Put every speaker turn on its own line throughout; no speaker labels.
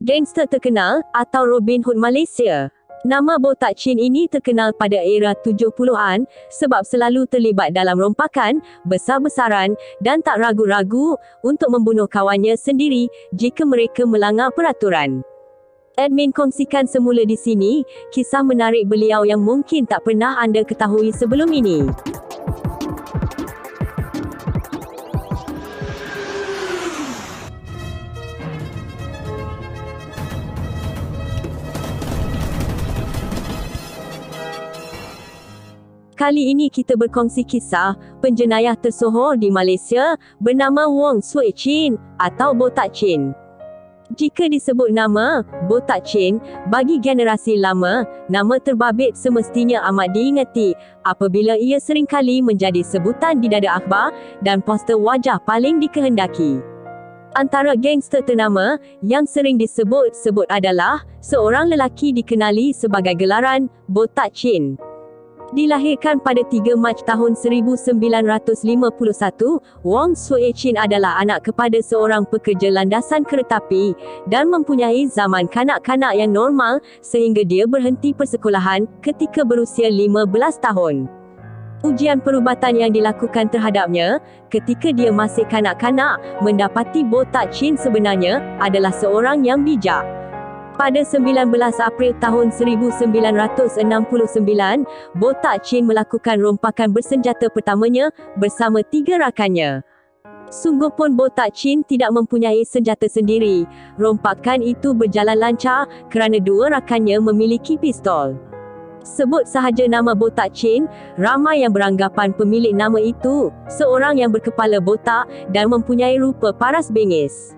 Gangster terkenal atau Robin Hood Malaysia. Nama Botak Chin ini terkenal pada era 70-an sebab selalu terlibat dalam rompakan, besar-besaran dan tak ragu-ragu untuk membunuh kawannya sendiri jika mereka melanggar peraturan. Admin kongsikan semula di sini, kisah menarik beliau yang mungkin tak pernah anda ketahui sebelum ini. Kali ini kita berkongsi kisah penjenayah tersohor di Malaysia bernama Wong Swee Chin atau Botak Chin. Jika disebut nama Botak Chin, bagi generasi lama, nama terbabit semestinya amat diingati apabila ia seringkali menjadi sebutan di dada akhbar dan poster wajah paling dikehendaki. Antara gangster ternama yang sering disebut-sebut adalah seorang lelaki dikenali sebagai gelaran Botak Chin. Dilahirkan pada 3 Mac tahun 1951, Wong Swee Chin adalah anak kepada seorang pekerja landasan keretapi dan mempunyai zaman kanak-kanak yang normal sehingga dia berhenti persekolahan ketika berusia 15 tahun. Ujian perubatan yang dilakukan terhadapnya ketika dia masih kanak-kanak mendapati Botak Chin sebenarnya adalah seorang yang bijak. Pada 19 April tahun 1969, Botak Chin melakukan rompakan bersenjata pertamanya bersama 3 rakannya. Sungguh pun Botak Chin tidak mempunyai senjata sendiri. Rompakan itu berjalan lancar kerana 2 rakannya memiliki pistol. Sebut sahaja nama Botak Chin, ramai yang beranggapan pemilik nama itu seorang yang berkepala botak dan mempunyai rupa paras bengis.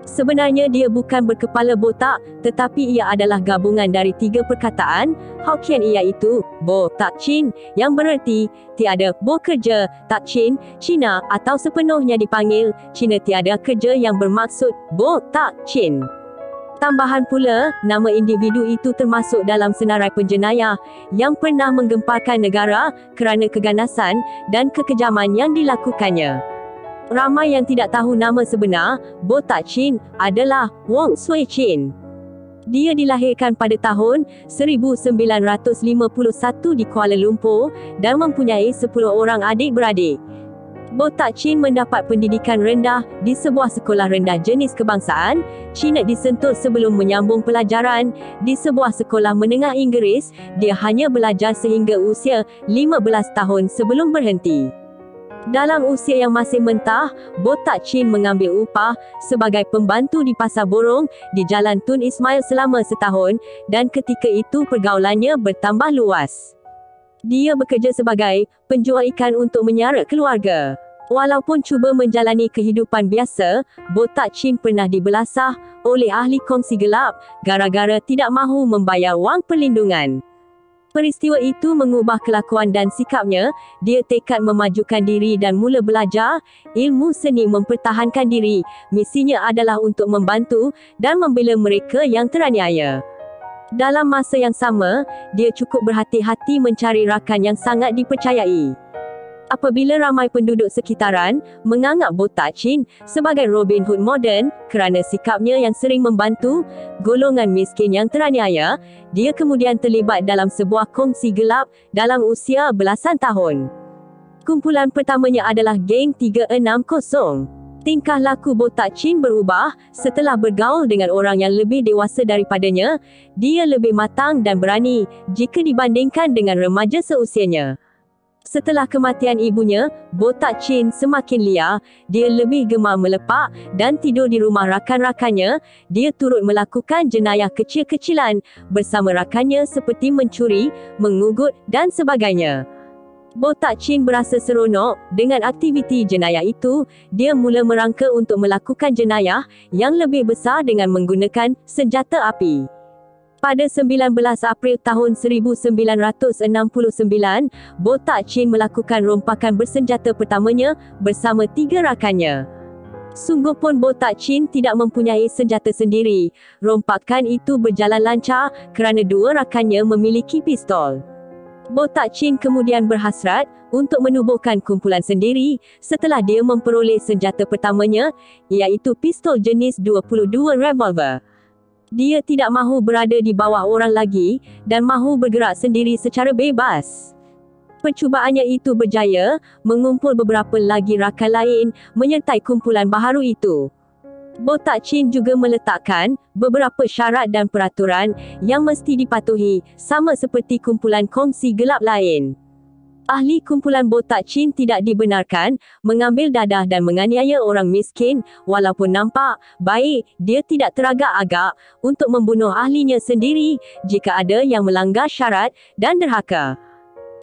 Sebenarnya dia bukan berkepala botak, tetapi ia adalah gabungan dari 3 perkataan Hokkien iaitu Bo Tak Chin yang bererti tiada bo kerja, tak Chin, Cina atau sepenuhnya dipanggil Cina tiada kerja yang bermaksud Bo Tak Chin. Tambahan pula, nama individu itu termasuk dalam senarai penjenayah yang pernah menggemparkan negara kerana keganasan dan kekejaman yang dilakukannya. Ramai yang tidak tahu nama sebenar Botak Chin adalah Wong Swee Chin. Dia dilahirkan pada tahun 1951 di Kuala Lumpur dan mempunyai 10 orang adik-beradik. Botak Chin mendapat pendidikan rendah di sebuah sekolah rendah jenis kebangsaan Cina di Sentul sebelum menyambung pelajaran di sebuah sekolah menengah Inggeris. Dia hanya belajar sehingga usia 15 tahun sebelum berhenti. Dalam usia yang masih mentah, Botak Chin mengambil upah sebagai pembantu di Pasar Borong di Jalan Tun Ismail selama setahun dan ketika itu pergaulannya bertambah luas. Dia bekerja sebagai penjual ikan untuk menyara keluarga. Walaupun cuba menjalani kehidupan biasa, Botak Chin pernah dibelasah oleh ahli kongsi gelap gara-gara tidak mahu membayar wang perlindungan. Peristiwa itu mengubah kelakuan dan sikapnya. Dia tekad memajukan diri dan mula belajar ilmu seni mempertahankan diri. Misinya adalah untuk membantu dan membela mereka yang teraniaya. Dalam masa yang sama, dia cukup berhati-hati mencari rakan yang sangat dipercayai. Apabila ramai penduduk sekitaran menganggap Botak Chin sebagai Robin Hood moden kerana sikapnya yang sering membantu golongan miskin yang teraniaya, dia kemudian terlibat dalam sebuah kongsi gelap dalam usia belasan tahun. Kumpulan pertamanya adalah Geng 360. Tingkah laku Botak Chin berubah setelah bergaul dengan orang yang lebih dewasa daripadanya. Dia lebih matang dan berani jika dibandingkan dengan remaja seusianya. Setelah kematian ibunya, Botak Chin semakin liar. Dia lebih gemar melepak dan tidur di rumah rakan-rakannya. Dia turut melakukan jenayah kecil-kecilan bersama rakannya seperti mencuri, mengugut dan sebagainya. Botak Chin berasa seronok dengan aktiviti jenayah itu. Dia mula merangka untuk melakukan jenayah yang lebih besar dengan menggunakan senjata api. Pada 19 April tahun 1969, Botak Chin melakukan rompakan bersenjata pertamanya bersama 3 rakannya. Sungguh pun Botak Chin tidak mempunyai senjata sendiri. Rompakan itu berjalan lancar kerana 2 rakannya memiliki pistol. Botak Chin kemudian berhasrat untuk menubuhkan kumpulan sendiri setelah dia memperoleh senjata pertamanya, iaitu pistol jenis 22 revolver. Dia tidak mahu berada di bawah orang lagi dan mahu bergerak sendiri secara bebas. Percubaannya itu berjaya, mengumpul beberapa lagi rakan lain menyertai kumpulan baharu itu. Botak Chin juga meletakkan beberapa syarat dan peraturan yang mesti dipatuhi, sama seperti kumpulan kongsi gelap lain. Ahli kumpulan Botak Chin tidak dibenarkan mengambil dadah dan menganiaya orang miskin, walaupun nampak baik dia tidak teragak-agak untuk membunuh ahlinya sendiri jika ada yang melanggar syarat dan derhaka.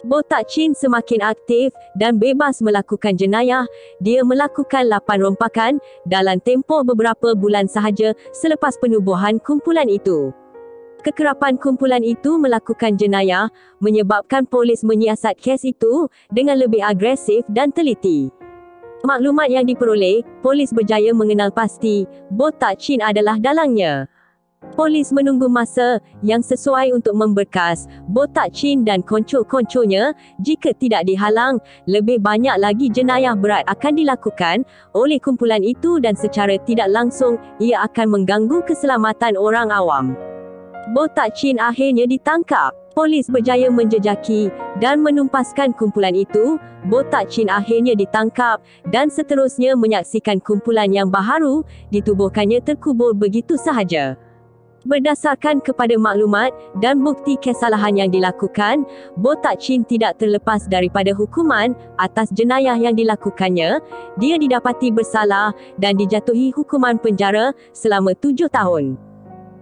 Botak Chin semakin aktif dan bebas melakukan jenayah. Dia melakukan 8 rompakan dalam tempoh beberapa bulan sahaja selepas penubuhan kumpulan itu. Kekerapan kumpulan itu melakukan jenayah menyebabkan polis menyiasat kes itu dengan lebih agresif dan teliti. Maklumat yang diperoleh, polis berjaya mengenal pasti Botak Chin adalah dalangnya. Polis menunggu masa yang sesuai untuk memberkas Botak Chin dan konco-konconya. Jika tidak dihalang, lebih banyak lagi jenayah berat akan dilakukan oleh kumpulan itu dan secara tidak langsung ia akan mengganggu keselamatan orang awam. Botak Chin akhirnya ditangkap. Polis berjaya menjejaki dan menumpaskan kumpulan itu. Botak Chin akhirnya ditangkap dan seterusnya menyaksikan kumpulan yang baharu ditubuhkannya terkubur begitu sahaja. Berdasarkan kepada maklumat dan bukti kesalahan yang dilakukan, Botak Chin tidak terlepas daripada hukuman atas jenayah yang dilakukannya. Dia didapati bersalah dan dijatuhi hukuman penjara selama 7 tahun.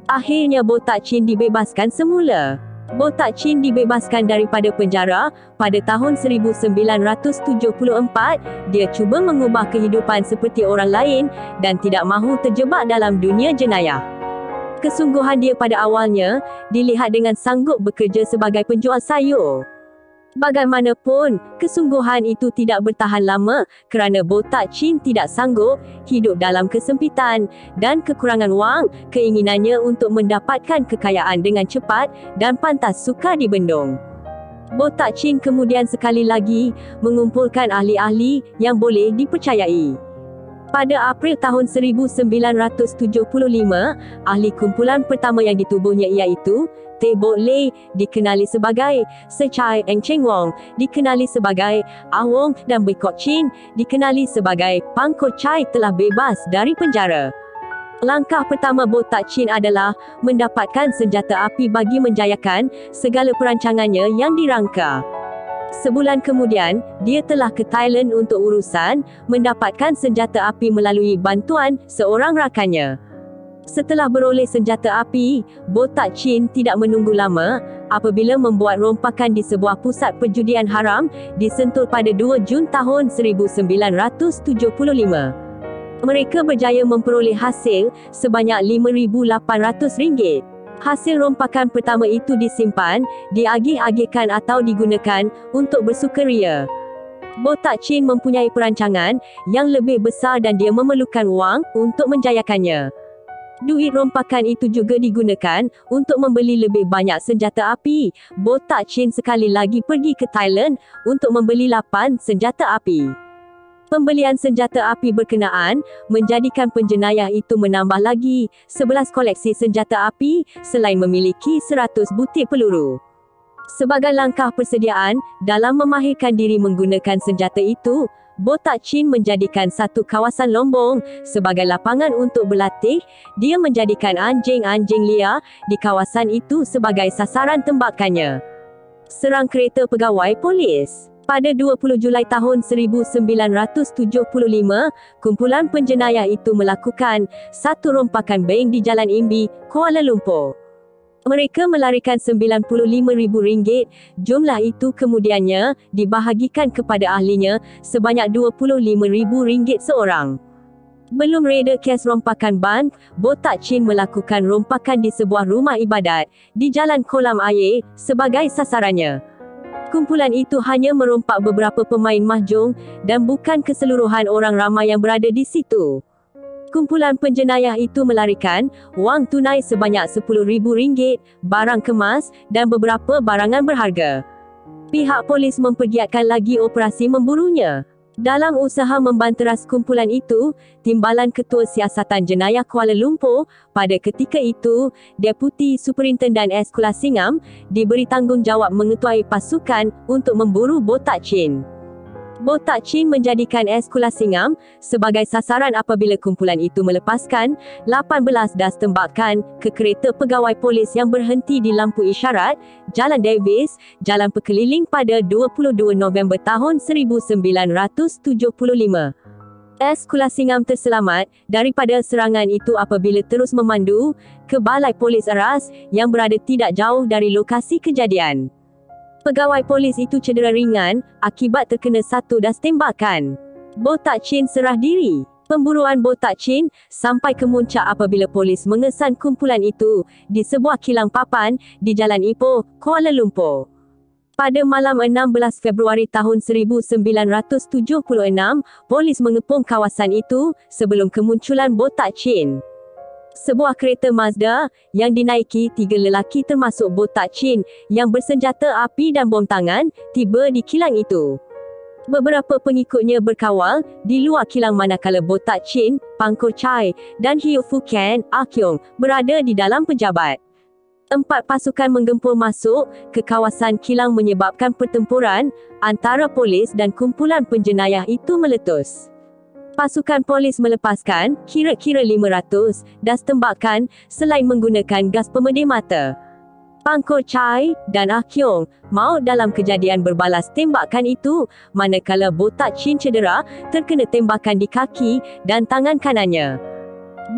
Akhirnya Botak Chin dibebaskan semula. Botak Chin dibebaskan daripada penjara pada tahun 1974. Dia cuba mengubah kehidupan seperti orang lain dan tidak mahu terjebak dalam dunia jenayah. Kesungguhan dia pada awalnya dilihat dengan sanggup bekerja sebagai penjual sayur. Bagaimanapun, kesungguhan itu tidak bertahan lama kerana Botak Chin tidak sanggup hidup dalam kesempitan dan kekurangan wang. Keinginannya untuk mendapatkan kekayaan dengan cepat dan pantas sukar dibendung. Botak Chin kemudian sekali lagi mengumpulkan ahli-ahli yang boleh dipercayai. Pada April tahun 1975, ahli kumpulan pertama yang ditubuhnya iaitu Te Bok Lei, dikenali sebagai Secai Eng Cheng Wong, dikenali sebagai Ah Wong, dan Bui Kok Chin, dikenali sebagai Pang Kok Chai telah bebas dari penjara. Langkah pertama Botak Chin adalah mendapatkan senjata api bagi menjayakan segala perancangannya yang dirangka. Sebulan kemudian, dia telah ke Thailand untuk urusan mendapatkan senjata api melalui bantuan seorang rakannya. Setelah beroleh senjata api, Botak Chin tidak menunggu lama apabila membuat rompakan di sebuah pusat perjudian haram di Sentul pada 2 Jun tahun 1975. Mereka berjaya memperoleh hasil sebanyak RM5,800. Hasil rompakan pertama itu disimpan, diagih-agihkan atau digunakan untuk bersukaria. Botak Chin mempunyai perancangan yang lebih besar dan dia memerlukan wang untuk menjayakannya. Duit rompakan itu juga digunakan untuk membeli lebih banyak senjata api. Botak Chin sekali lagi pergi ke Thailand untuk membeli 8 senjata api. Pembelian senjata api berkenaan menjadikan penjenayah itu menambah lagi 11 koleksi senjata api selain memiliki 100 butir peluru. Sebagai langkah persediaan dalam memahirkan diri menggunakan senjata itu, Botak Chin menjadikan satu kawasan Lombong sebagai lapangan untuk berlatih. Dia menjadikan anjing-anjing liar di kawasan itu sebagai sasaran tembakannya. Serang kereta pegawai polis. Pada 20 Julai tahun 1975, kumpulan penjenayah itu melakukan satu rompakan bank di Jalan Imbi, Kuala Lumpur. Mereka melarikan RM95,000. Jumlah itu kemudiannya dibahagikan kepada ahlinya sebanyak RM25,000 seorang. Belum reda kes rompakan bank, Botak Chin melakukan rompakan di sebuah rumah ibadat di Jalan Kolam Air sebagai sasarannya. Kumpulan itu hanya merompak beberapa pemain mahjong dan bukan keseluruhan orang ramai yang berada di situ. Kumpulan penjenayah itu melarikan wang tunai sebanyak RM10,000, barang kemas dan beberapa barangan berharga. Pihak polis mempergiatkan lagi operasi memburunya. Dalam usaha membanteras kumpulan itu, Timbalan Ketua Siasatan Jenayah Kuala Lumpur pada ketika itu, Deputi Superintendan S. Kulasingam, diberi tanggungjawab mengetuai pasukan untuk memburu Botak Chin. Botak Chin menjadikan S. Kulasingam sebagai sasaran apabila kumpulan itu melepaskan 18 das tembakan ke kereta pegawai polis yang berhenti di lampu isyarat Jalan Davis, Jalan Pekeliling pada 22 November tahun 1975. S. Kulasingam terselamat daripada serangan itu apabila terus memandu ke Balai Polis Aras yang berada tidak jauh dari lokasi kejadian. Pegawai polis itu cedera ringan akibat terkena 1 das tembakan. Botak Chin serah diri. Pemburuan Botak Chin sampai ke muncak apabila polis mengesan kumpulan itu di sebuah kilang papan di Jalan Ipoh, Kuala Lumpur. Pada malam 16 Februari tahun 1976, polis mengepung kawasan itu sebelum kemunculan Botak Chin. Sebuah kereta Mazda yang dinaiki 3 lelaki termasuk Botak Chin yang bersenjata api dan bom tangan tiba di kilang itu. Beberapa pengikutnya berkawal di luar kilang manakala Botak Chin, Pangkor Chai dan Hiu Fuken, Akyong berada di dalam pejabat. 4 pasukan menggempur masuk ke kawasan kilang menyebabkan pertempuran antara polis dan kumpulan penjenayah itu meletus. Pasukan polis melepaskan kira-kira 500 das tembakan selain menggunakan gas pemedih mata. Pangkor Chai dan Akyong maut dalam kejadian berbalas tembakan itu, manakala Botak Chin cedera terkena tembakan di kaki dan tangan kanannya.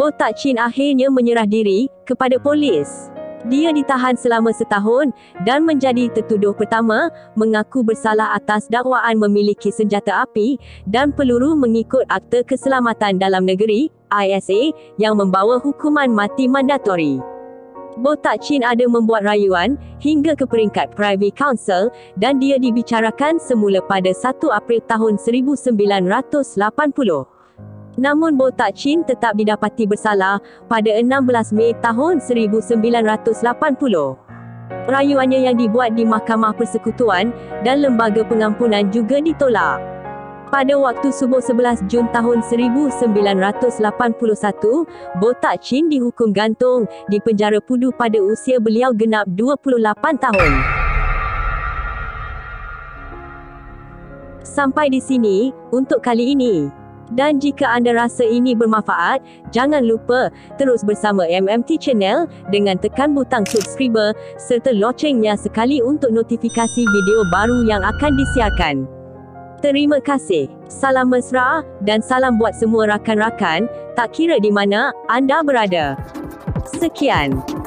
Botak Chin akhirnya menyerah diri kepada polis. Dia ditahan selama setahun dan menjadi tertuduh pertama mengaku bersalah atas dakwaan memiliki senjata api dan peluru mengikut Akta Keselamatan Dalam Negeri (ISA) yang membawa hukuman mati mandatori. Botak Chin ada membuat rayuan hingga ke peringkat Privy Council dan dia dibicarakan semula pada 1 April tahun 1980. Namun Botak Chin tetap didapati bersalah pada 16 Mei tahun 1980. Rayuannya yang dibuat di Mahkamah Persekutuan dan Lembaga Pengampunan juga ditolak. Pada waktu subuh 11 Jun tahun 1981, Botak Chin dihukum gantung di penjara Pudu pada usia beliau genap 28 tahun. Sampai di sini untuk kali ini. Dan jika anda rasa ini bermanfaat, jangan lupa terus bersama MMT Channel dengan tekan butang subscriber serta loncengnya sekali untuk notifikasi video baru yang akan disiarkan. Terima kasih. Salam mesra dan salam buat semua rakan-rakan, tak kira di mana anda berada. Sekian.